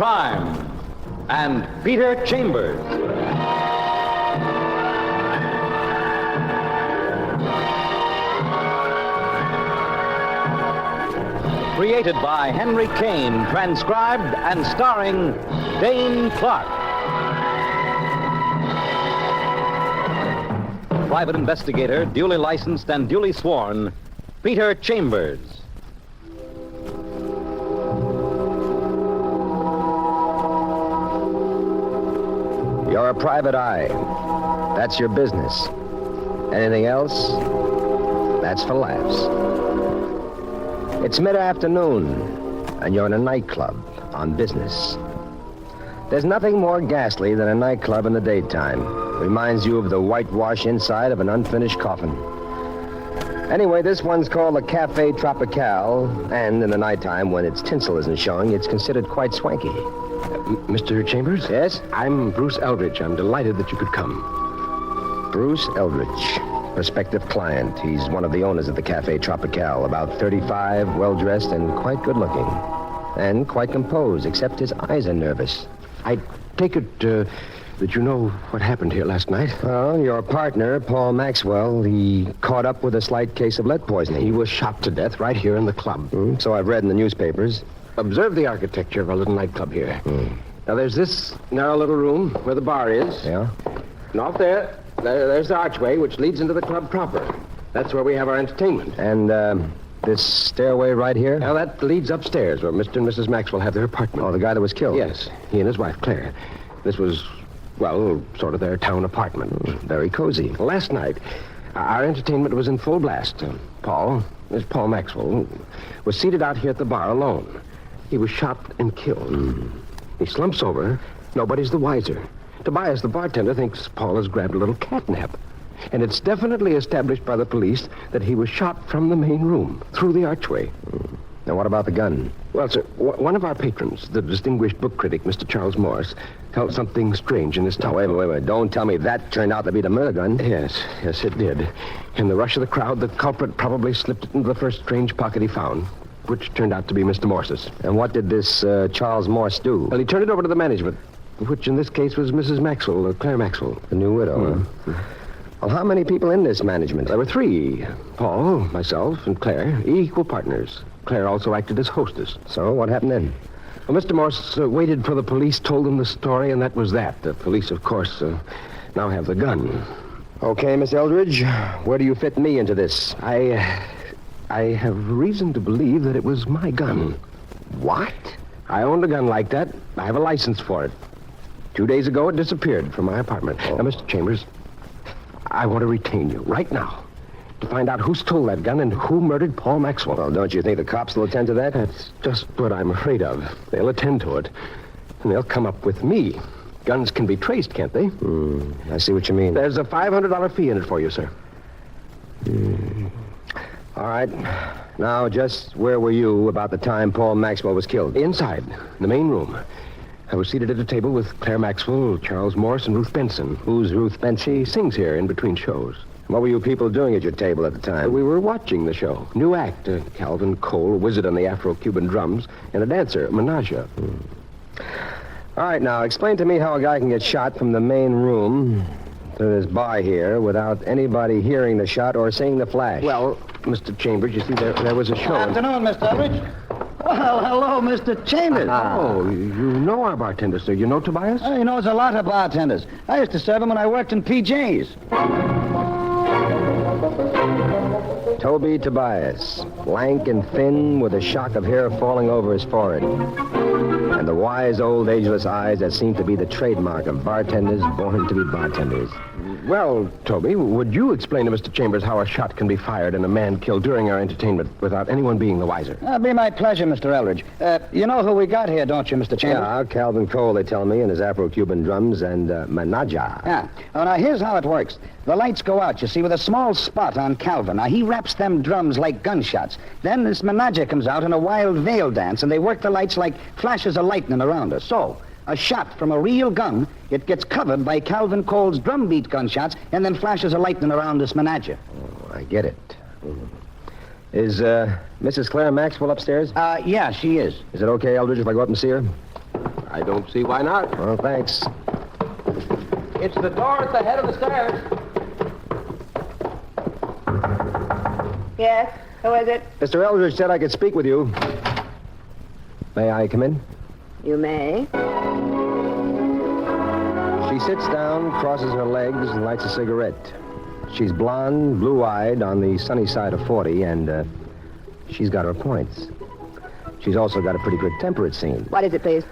crime and Peter Chambers. Created by Henry Kane, transcribed and starring Dane Clark. Private investigator, duly licensed and duly sworn, Peter Chambers. You're a private eye. That's your business. Anything else? That's for laughs. It's mid-afternoon, and you're in a nightclub on business. There's nothing more ghastly than a nightclub in the daytime. Reminds you of the whitewash inside of an unfinished coffin. Anyway, this one's called the Café Tropical, and in the nighttime, when its tinsel isn't showing, it's considered quite swanky. Mr. Chambers? Yes? I'm Bruce Eldridge. I'm delighted that you could come. Bruce Eldridge, prospective client. He's one of the owners of the Café Tropical, about 35, well-dressed, and quite good-looking. And quite composed, except his eyes are nervous. I take it that you know what happened here last night? Well, your partner, Paul Maxwell, he caught up with a slight case of lead poisoning. He was shot to death right here in the club. So I've read in the newspapers. Observe the architecture of our little nightclub here. Now, there's this narrow little room where the bar is. Yeah? And off there's the archway which leads into the club proper. That's where we have our entertainment. And, this stairway right here? Now, that leads upstairs where Mr. and Mrs. Maxwell have their apartment. Oh, the guy that was killed? Yes, he and his wife, Claire. This was, well, sort of their town apartment. Very cozy. Last night, our entertainment was in full blast. Paul Maxwell, was seated out here at the bar alone. He was shot and killed. He slumps over. Nobody's the wiser. Tobias, the bartender, thinks Paul has grabbed a little catnap. And it's definitely established by the police that he was shot from the main room, through the archway. Now, what about the gun? Well, sir, one of our patrons, the distinguished book critic, Mr. Charles Morse, felt something strange in his top. Wait. Don't tell me that turned out to be the murder gun. Yes, it did. In the rush of the crowd, the culprit probably slipped it into the first strange pocket he found, which turned out to be Mr. Morse's. And what did this Charles Morse do? Well, he turned it over to the management, which in this case was Mrs. Maxwell, Claire Maxwell. The new widow, huh? Well, how many people in this management? There were 3. Paul, myself, and Claire, equal partners. Claire also acted as hostess. So, what happened then? Well, Mr. Morse waited for the police, told them the story, and that was that. The police, of course, now have the gun. Okay, Miss Eldridge, where do you fit me into this? I have reason to believe that it was my gun. What? I owned a gun like that. I have a license for it. 2 days ago, it disappeared from my apartment. Oh. Now, Mr. Chambers, I want to retain you right now to find out who stole that gun and who murdered Paul Maxwell. Well, don't you think the cops will attend to that? That's just what I'm afraid of. They'll attend to it, and they'll come up with me. Guns can be traced, can't they? I see what you mean. There's a $500 fee in it for you, sir. All right. Now, just where were you about the time Paul Maxwell was killed? Inside, in the main room. I was seated at a table with Claire Maxwell, Charles Morse, and Ruth Benson. Who's Ruth Benson? She sings here in between shows. What were you people doing at your table at the time? We were watching the show. New act. Calvin Cole, a wizard on the Afro-Cuban drums, and a dancer, Menage. All right, now, explain to me how a guy can get shot from the main room to this bar here without anybody hearing the shot or seeing the flash. Well, Mr. Chambers, you see, there was a show. Good afternoon, Mr. Eldridge. Well, hello, Mr. Chambers. Oh, you know our bartender, sir. You know Tobias? He knows a lot of bartenders. I used to serve him when I worked in PJ's. Toby Tobias, lank and thin with a shock of hair falling over his forehead. And the wise, old, ageless eyes that seem to be the trademark of bartenders born to be bartenders. Well, Toby, would you explain to Mr. Chambers how a shot can be fired and a man killed during our entertainment without anyone being the wiser? It'll be my pleasure, Mr. Eldridge. You know who we got here, don't you, Mr. Chambers? Yeah, Calvin Cole, they tell me, and his Afro-Cuban drums and Menage. Yeah. Oh, now, here's how it works. The lights go out, you see, with a small spot on Calvin. Now, he wraps them drums like gunshots. Then this Menage comes out in a wild veil dance, and they work the lights like flashes of lightning around us. So, a shot from a real gun, it gets covered by Calvin Cole's drum beat gunshots, and then flashes of lightning around this Menage. Oh, I get it. Is Mrs. Claire Maxwell upstairs? Yeah, she is. Is it okay, Eldridge, if I go up and see her? I don't see why not. Well, thanks. It's the door at the head of the stairs. Yes? Who is it? Mr. Eldridge said I could speak with you. May I come in? You may. She sits down, crosses her legs, and lights a cigarette. She's blonde, blue-eyed, on the sunny side of 40, and she's got her points. She's also got a pretty good temper, it seems. What is it, please?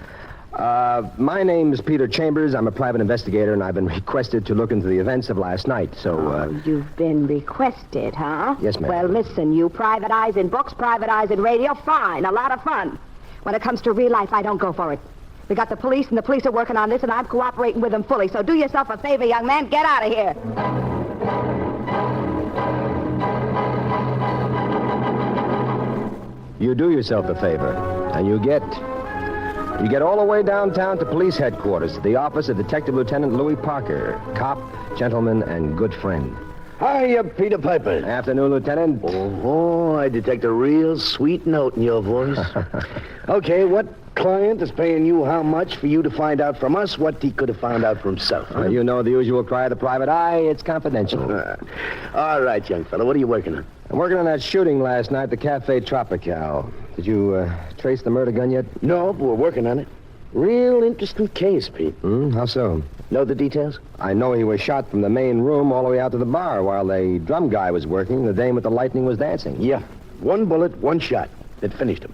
My name's Peter Chambers. I'm a private investigator, and I've been requested to look into the events of last night, so, You've been requested, huh? Yes, ma'am. Well, listen, you private eyes in books, private eyes in radio, fine, a lot of fun. When it comes to real life, I don't go for it. We got the police, and the police are working on this, and I'm cooperating with them fully. So do yourself a favor, young man. Get out of here. You do yourself a favor, and you get all the way downtown to police headquarters, to the office of Detective Lieutenant Louis Parker, cop, gentleman, and good friend. Hiya, Peter Piper. Afternoon, Lieutenant. Oh, I detect a real sweet note in your voice. Okay, what client is paying you how much for you to find out from us what he could have found out for himself? Huh? You know the usual cry of the private eye. It's confidential. All right, young fella, what are you working on? I'm working on that shooting last night at the Cafe Tropical. Did you trace the murder gun yet? No, but we're working on it. Real interesting case, Pete. How so? Know the details? I know he was shot from the main room all the way out to the bar while the drum guy was working. The dame with the lightning was dancing. Yeah. One bullet, one shot. That finished him.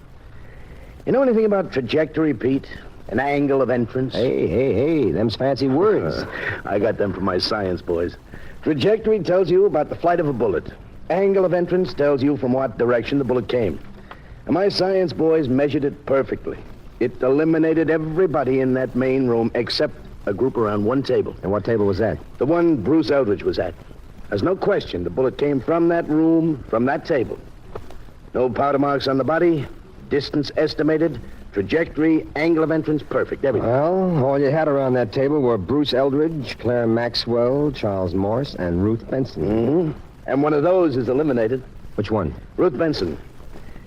You know anything about trajectory, Pete? An angle of entrance? Hey, them's fancy words. I got them from my science boys. Trajectory tells you about the flight of a bullet. Angle of entrance tells you from what direction the bullet came. And my science boys measured it perfectly. It eliminated everybody in that main room except a group around one table. And what table was that? The one Bruce Eldridge was at. There's no question the bullet came from that room, from that table. No powder marks on the body, distance estimated, trajectory, angle of entrance, perfect, everything. Well, all you had around that table were Bruce Eldridge, Claire Maxwell, Charles Morse, and Ruth Benson. Mm-hmm. And one of those is eliminated. Which one? Ruth Benson.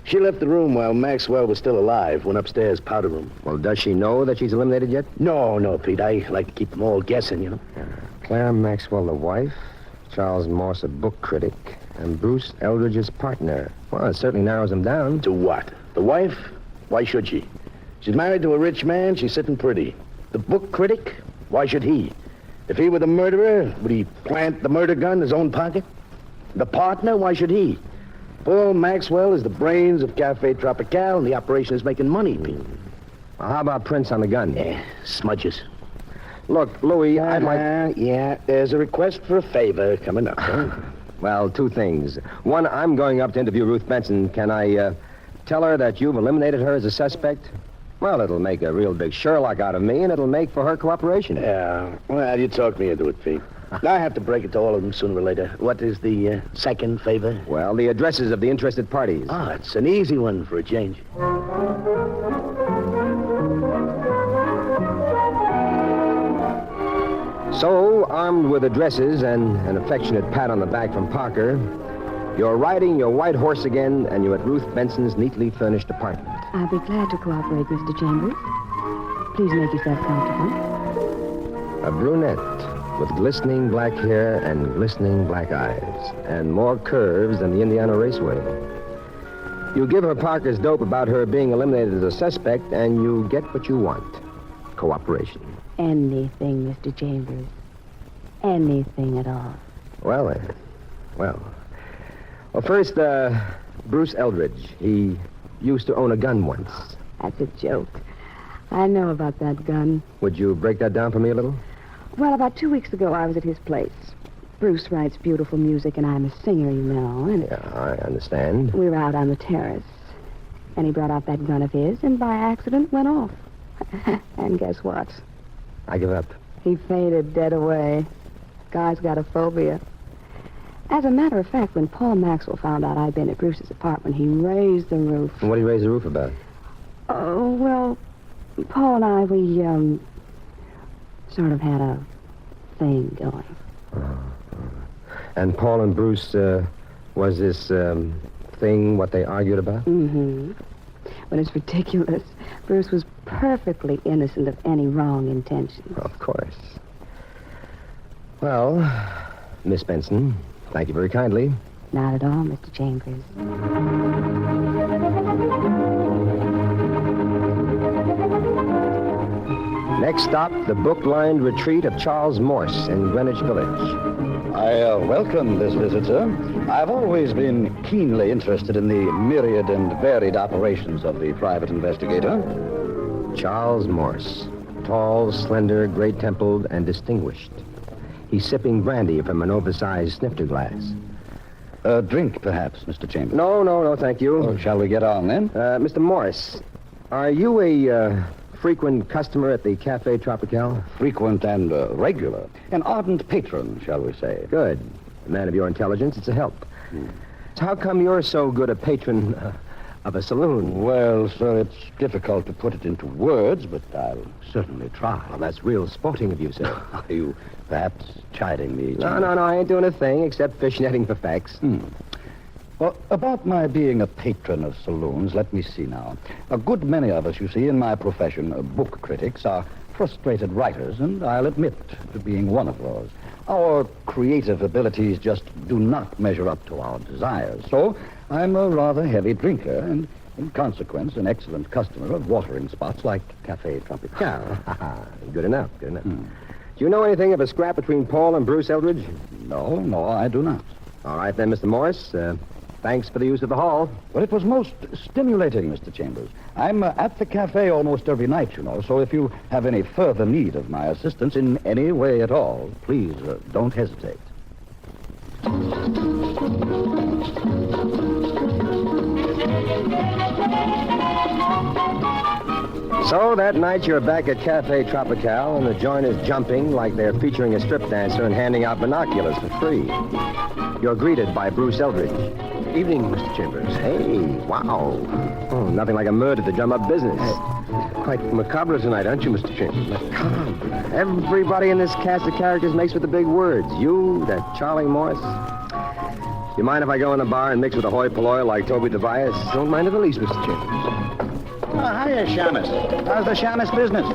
She left the room while Maxwell was still alive, went upstairs, powder room. Well, does she know that she's eliminated yet? No, Pete. I like to keep them all guessing, you know. Claire Maxwell, the wife, Charles Morse, a book critic, and Bruce Eldridge's partner. Well, it certainly narrows them down. To what? The wife? Why should she? She's married to a rich man. She's sitting pretty. The book critic? Why should he? If he were the murderer, would he plant the murder gun in his own pocket? The partner? Why should he? Paul Maxwell is the brains of Cafe Tropical, and the operation is making money, Pete. Well, how about prints on the gun? Yeah, smudges. Look, Louis, I'd like... Yeah, there's a request for a favor coming up, huh? Well, two things. One, I'm going up to interview Ruth Benson. Can I tell her that you've eliminated her as a suspect? Well, it'll make a real big Sherlock out of me, and it'll make for her cooperation. Yeah, well, you talked me into it, Pete. I have to break it to all of them sooner or later. What is the second favor? Well, the addresses of the interested parties. Ah, it's an easy one for a change. So, armed with addresses and an affectionate pat on the back from Parker, you're riding your white horse again, and you're at Ruth Benson's neatly furnished apartment. I'll be glad to cooperate, Mr. Chambers. Please make yourself comfortable. A brunette with glistening black hair and glistening black eyes, and more curves than the Indiana Raceway. You give her Parker's dope about her being eliminated as a suspect, and you get what you want. Cooperation. Anything, Mr. Chambers. Anything at all. Well, first, Bruce Eldridge. He used to own a gun once. That's a joke. I know about that gun. Would you break that down for me a little? Well, about 2 weeks ago, I was at his place. Bruce writes beautiful music, and I'm a singer, you know. And Yeah, I understand. we were out on the terrace, and he brought out that gun of his, and by accident went off. And guess what? I give up. He fainted dead away. Guy's got a phobia. As a matter of fact, when Paul Maxwell found out I'd been at Bruce's apartment, he raised the roof. And what did he raise the roof about? Oh, well, Paul and I, we, sort of had a thing going. And Paul and Bruce, was this thing what they argued about? Mm-hmm. when it's ridiculous. Bruce was perfectly innocent of any wrong intention. Of course. Well, Miss Benson, thank you very kindly. Not at all, Mr. Chambers. Next stop, the book-lined retreat of Charles Morse in Greenwich Village. I welcome this visitor. I've always been keenly interested in the myriad and varied operations of the private investigator. Charles Morse. Tall, slender, gray-templed, and distinguished. He's sipping brandy from an oversized snifter glass. A drink, perhaps, Mr. Chambers? No, thank you. Oh, shall we get on, then? Mr. Morse, are you a frequent customer at the Cafe Tropical? Frequent and regular. An ardent patron, shall we say. Good. A man of your intelligence, it's a help. So how come you're so good a patron of a saloon? Well, sir, it's difficult to put it into words, but I'll certainly try. Well, that's real sporting of you, sir. Are you perhaps chiding me? No, I ain't doing a thing except fishnetting for facts. Well, about my being a patron of saloons, let me see now. A good many of us, you see, in my profession, book critics, are frustrated writers, and I'll admit to being one of those. Our creative abilities just do not measure up to our desires. So I'm a rather heavy drinker, and in consequence, an excellent customer of watering spots like Cafe Tropical. Good enough. Do you know anything of a scrap between Paul and Bruce Eldridge? No, I do not. All right, then, Mr. Morse. Thanks for the use of the hall. Well, it was most stimulating, Mr. Chambers. I'm at the cafe almost every night, you know, so if you have any further need of my assistance in any way at all, please don't hesitate. So that night you're back at Cafe Tropical, and the joint is jumping like they're featuring a strip dancer and handing out binoculars for free. You're greeted by Bruce Eldridge. Evening, Mr. Chambers. Hey, wow. Oh, nothing like a murder to drum up business. Quite macabre tonight, aren't you, Mr. Chambers? Macabre. Everybody in this cast of characters makes with the big words. You, that Charlie Morse. You mind if I go in the bar and mix with a hoi polloi like Toby Tobias? Don't mind in the least, Mr. Chambers. Oh, hiya, Shamus. How's the Shamus business?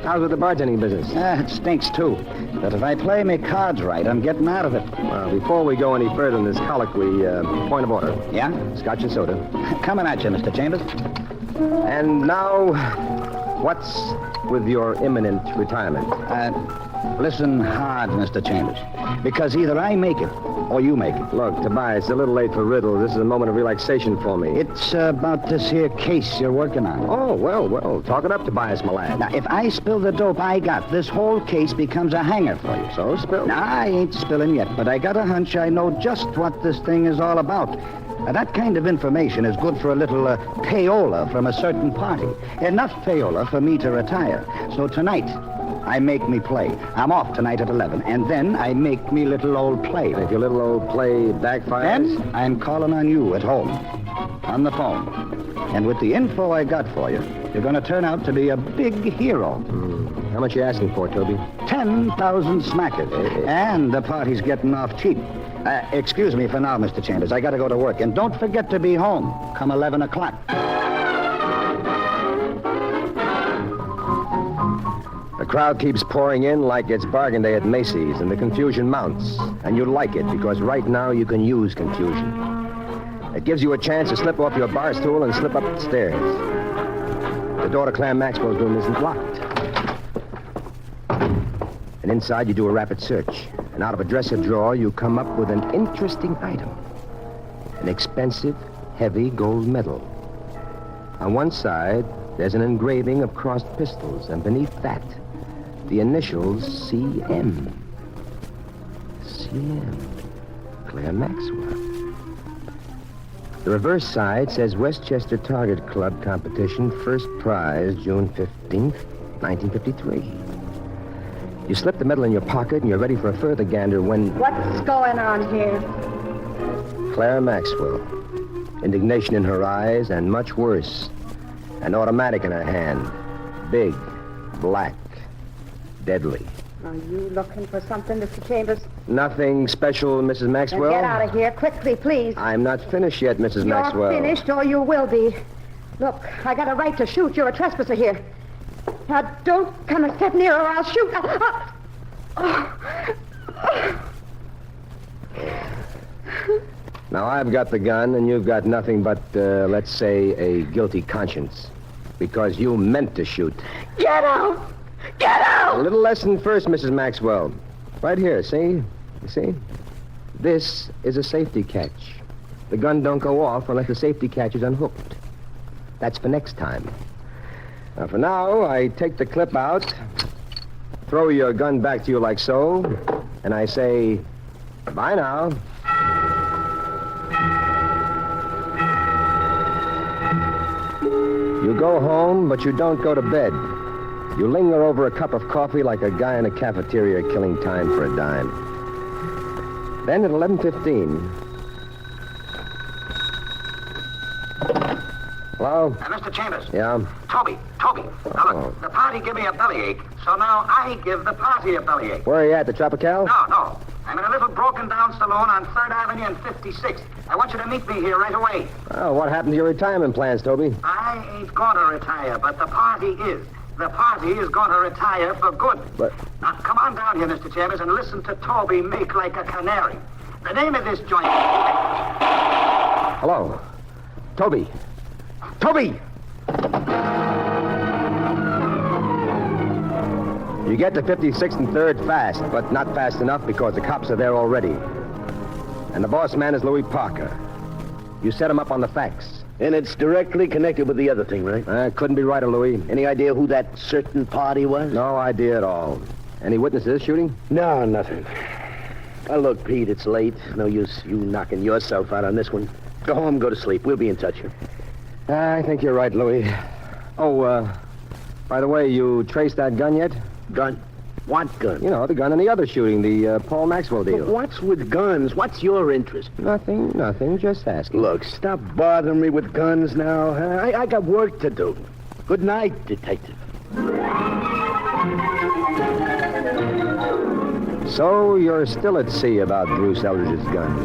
How's with the bartending business? It stinks, too. But if I play me cards right, I'm getting out of it. Well, before we go any further in this colloquy, point of order. Yeah? Scotch and soda. Coming at you, Mr. Chambers. And now, what's with your imminent retirement? Listen hard, Mr. Chambers. Because either I make it or you make it. Look, Tobias, it's a little late for riddles. This is a moment of relaxation for me. It's about this here case you're working on. Oh, well, talk it up, Tobias, my lad. Now, if I spill the dope I got, this whole case becomes a hanger for you. So, spill. Now, I ain't spilling yet, but I got a hunch I know just what this thing is all about. Now, that kind of information is good for a little payola from a certain party. Enough payola for me to retire. So tonight, I make me play. I'm off tonight at 11, and then I make me little old play. If your little old play backfires? Then I'm calling on you at home, on the phone. And with the info I got for you, you're going to turn out to be a big hero. How much you asking for, Toby? 10,000 smackers. And the party's getting off cheap. Excuse me for now, Mr. Chambers. I got to go to work. And don't forget to be home come 11 o'clock. The crowd keeps pouring in like it's bargain day at Macy's, and the confusion mounts. And you like it, because right now you can use confusion. It gives you a chance to slip off your bar stool and slip up the stairs. The door to Claire Maxwell's room isn't locked. And inside you do a rapid search. And out of a dresser drawer, you come up with an interesting item. An expensive, heavy gold medal. On one side, there's an engraving of crossed pistols, and beneath that, the initials CM. CM. Claire Maxwell. The reverse side says Westchester Target Club competition, first prize, June 15th, 1953. You slip the medal in your pocket, and you're ready for a further gander when... What's going on here? Claire Maxwell. Indignation in her eyes, and much worse, an automatic in her hand. Big, black, deadly. Are you looking for something, Mr. Chambers? Nothing special, Mrs. Then Maxwell. get out of here quickly, please. I'm not finished yet, Mrs. You're Maxwell. finished, or you will be. Look, I got a right to shoot. You're a trespasser here. Now, don't come a step nearer, or I'll shoot. Now, I've got the gun, and you've got nothing but, let's say, a guilty conscience. Because you meant to shoot. Get out! Get out! A little lesson first, Mrs. Maxwell. Right here, see? You see? This is a safety catch. The gun don't go off unless the safety catch is unhooked. That's for next time. Now, for now, I take the clip out, throw your gun back to you like so, and I say, bye now. You go home, but you don't go to bed. You linger over a cup of coffee like a guy in a cafeteria killing time for a dime. Then at 11:15... Hello? Mr. Chambers. Yeah? Toby. Now, look, the party give me a bellyache, so now I give the party a bellyache. Where are you at, the Tropical? No. I'm in a little broken-down saloon on 3rd Avenue and 56th. I want you to meet me here right away. Oh, what happened to your retirement plans, Toby? I ain't going to retire, but the party is. The party is going to retire for good. But... Now, come on down here, Mr. Chambers, and listen to Toby make like a canary. The name of this joint... Hello? Toby! Toby! You get to 56th and 3rd fast, but not fast enough because the cops are there already. And the boss man is Louis Parker. You set him up on the facts. And it's directly connected with the other thing, right? Couldn't be righter, Louis. Any idea who that certain party was? No idea at all. Any witnesses to this shooting? No, nothing. Well, look, Pete, it's late. No use you knocking yourself out on this one. Go home, go to sleep. We'll be in touch. I think you're right, Louis. Oh, by the way, you traced that gun yet? Gun? What gun? You know, the gun in the other shooting, the Paul Maxwell deal. Look, what's with guns? What's your interest? Nothing, just asking. Look, stop bothering me with guns now. Huh? I got work to do. Good night, detective. So you're still at sea about Bruce Eldridge's gun.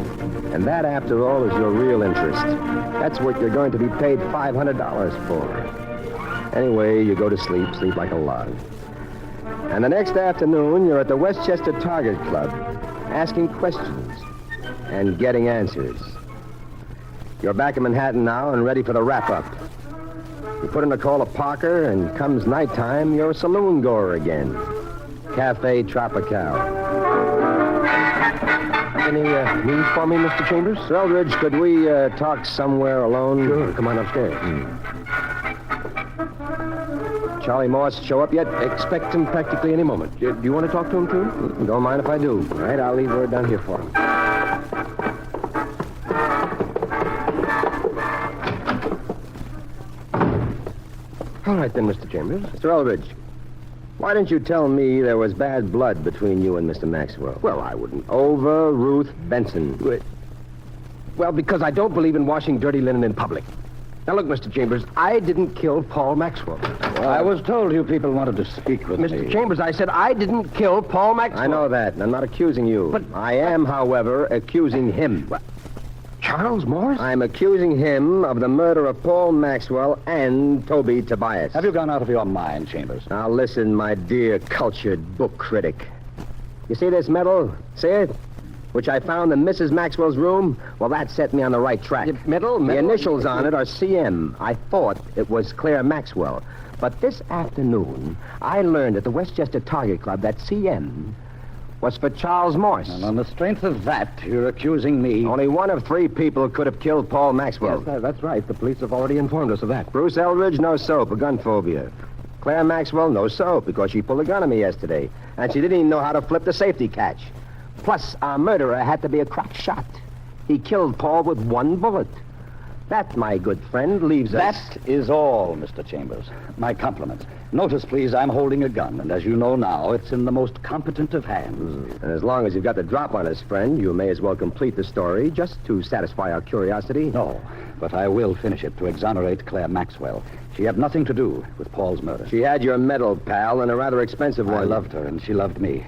And that, after all, is your real interest. That's what you're going to be paid $500 for. Anyway, you go to sleep like a log. And the next afternoon, you're at the Westchester Target Club, asking questions and getting answers. You're back in Manhattan now and ready for the wrap-up. You put in a call to Parker, and comes nighttime, you're a saloon goer again. Cafe Tropical. Any news for me, Mr. Chambers? Sir Eldridge, could we talk somewhere alone? Sure, come on upstairs. Charlie Morse show up yet? Expect him practically any moment. Do you want to talk to him, too? Don't mind if I do. All right, I'll leave word down here for him. All right, then, Mr. Chambers. Mr. Eldridge, why didn't you tell me there was bad blood between you and Mr. Maxwell? Well, I wouldn't. Over Ruth Benson. Well, because I don't believe in washing dirty linen in public. Now, look, Mr. Chambers, I didn't kill Paul Maxwell. I was told you people wanted to speak with me. Mr. Chambers, I said I didn't kill Paul Maxwell. I know that, and I'm not accusing you. But... I am, however, accusing him. Charles Morse? I'm accusing him of the murder of Paul Maxwell and Toby Tobias. Have you gone out of your mind, Chambers? Now, listen, my dear cultured book critic. You see this medal? See it? Which I found in Mrs. Maxwell's room? Well, that set me on the right track. Medal? The initials on it are CM. I thought it was Claire Maxwell. But this afternoon, I learned at the Westchester Target Club that CM was for Charles Morse. And on the strength of that, you're accusing me. Only one of 3 people could have killed Paul Maxwell. Yes, that's right. The police have already informed us of that. Bruce Eldridge, no soap, a gun phobia. Claire Maxwell, no soap, because she pulled a gun on me yesterday. And she didn't even know how to flip the safety catch. Plus, our murderer had to be a crack shot. He killed Paul with 1 bullet. That, my good friend, leaves us... That is all, Mr. Chambers. My compliments. Notice, please, I'm holding a gun, and as you know now, it's in the most competent of hands. And as long as you've got the drop on us, friend, you may as well complete the story just to satisfy our curiosity. No, but I will finish it to exonerate Claire Maxwell. She had nothing to do with Paul's murder. She had your medal, pal, and a rather expensive one. I loved her, and she loved me.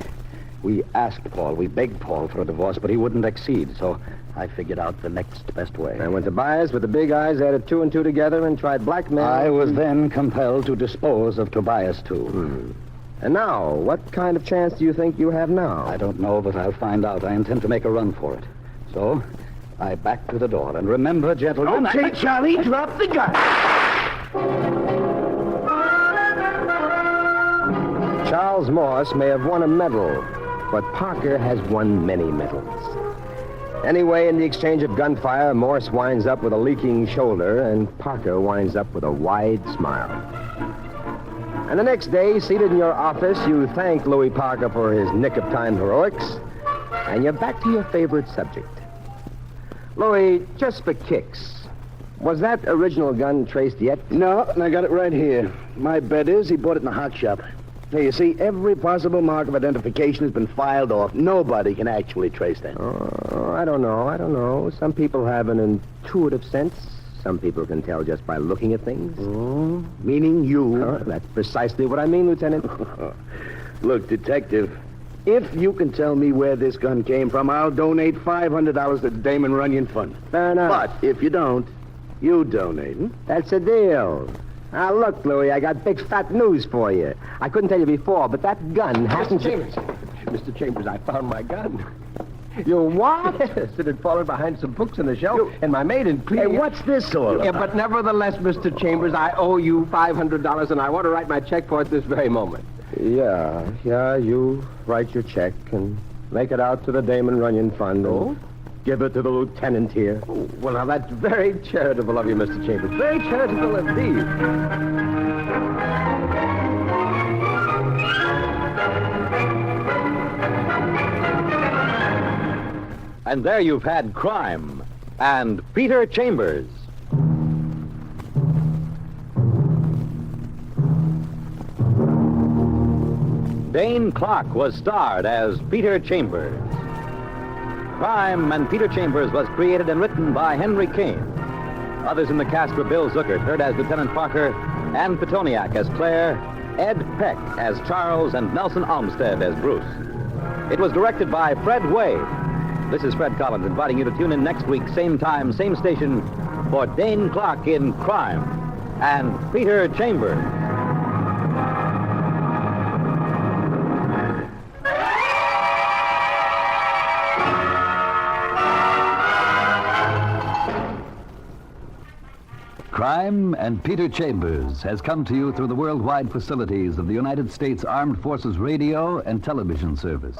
We asked Paul, we begged Paul for a divorce, but he wouldn't accede, so I figured out the next best way. And when Tobias with the big eyes added 2 and 2 together and tried blackmail... I was then compelled to dispose of Tobias, too. And now, what kind of chance do you think you have now? I don't know, but I'll find out. I intend to make a run for it. So, I back to the door. And remember, gentlemen... Okay, Charlie, drop the gun. Charles Morse may have won a medal, but Parker has won many medals. Anyway, in the exchange of gunfire, Morse winds up with a leaking shoulder, and Parker winds up with a wide smile. And the next day, seated in your office, you thank Louis Parker for his nick-of-time heroics, and you're back to your favorite subject. Louis, just for kicks, was that original gun traced yet? No, and I got it right here. My bet is he bought it in the hock shop. Here, you see, every possible mark of identification has been filed off. Nobody can actually trace that. Oh, I don't know. Some people have an intuitive sense. Some people can tell just by looking at things. Oh, meaning you. Oh, that's precisely what I mean, Lieutenant. Look, Detective, if you can tell me where this gun came from, I'll donate $500 to the Damon Runyon Fund. Fair enough. But if you don't, you donate. That's a deal. Now, look, Louis, I got big fat news for you. I couldn't tell you before, but that gun hasn't... Mr. Chambers, I found my gun. You what? Yes, it had fallen behind some books on the shelf, and my maid in Hey, what's this all about? Yeah, but nevertheless, Mr. Chambers, I owe you $500, and I want to write my check for it this very moment. Yeah, you write your check and make it out to the Damon Runyon Fund. Oh? Give it to the lieutenant here. Oh, well, now, that's very charitable of you, Mr. Chambers. Very charitable indeed. And there you've had Crime and Peter Chambers. Dane Clark was starred as Peter Chambers. Crime and Peter Chambers was created and written by Henry Kane. Others in the cast were Bill Zuckert, heard as Lieutenant Parker, Ann Petoniak as Claire, Ed Peck as Charles, and Nelson Olmsted as Bruce. It was directed by Fred Wade. This is Fred Collins inviting you to tune in next week, same time, same station, for Dane Clark in Crime and Peter Chambers. Crime and Peter Chambers has come to you through the worldwide facilities of the United States Armed Forces Radio and Television Service.